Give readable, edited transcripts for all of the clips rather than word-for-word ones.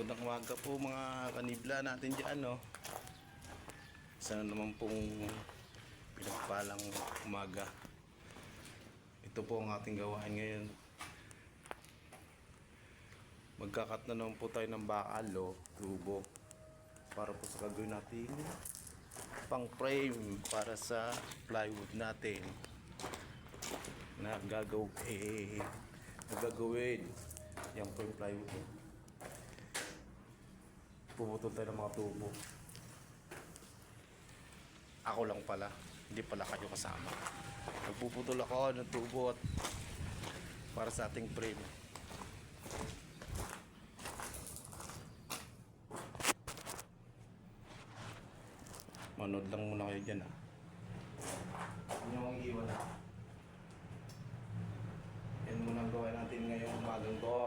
Magandang umaga po mga kanibla natin dyan, no? Sana naman pong pinagpalang umaga. Ito po ang ating gawain ngayon. Magkakat na naman po tayo ng bakal o tubo para po sa gagawin natin pang frame para sa plywood natin na gagawin yan po yung plywood. Puputol tayo ng mga tubo. Ako lang pala, hindi pala kayo kasama. Nagpuputol ako ng tubo at para sa ating frame. Manood lang muna kayo dyan, ha. Huwag niyo akong iwan, ha. Yan muna ang gawin natin ngayong umagang to.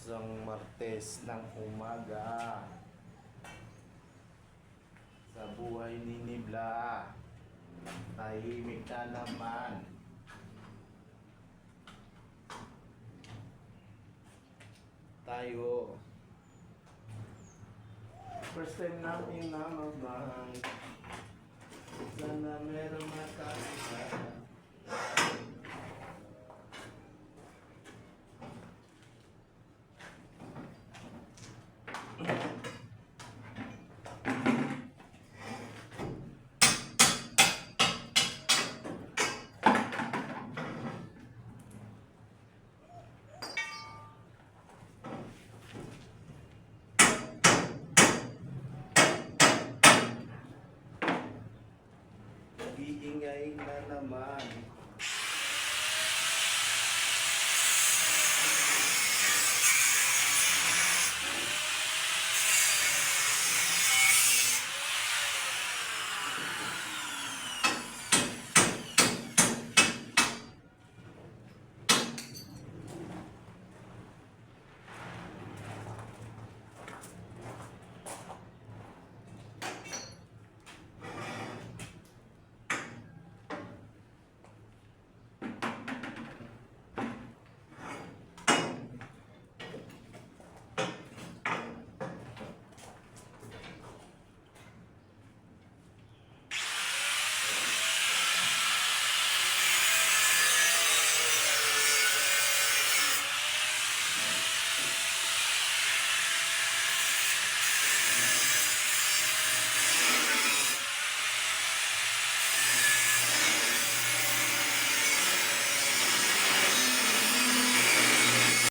Isang Martes ng umaga sa buhay ni Nibla. Tahimik na naman. Tayo. First time namin namamang. Sana meron makakita. Iingay na naman.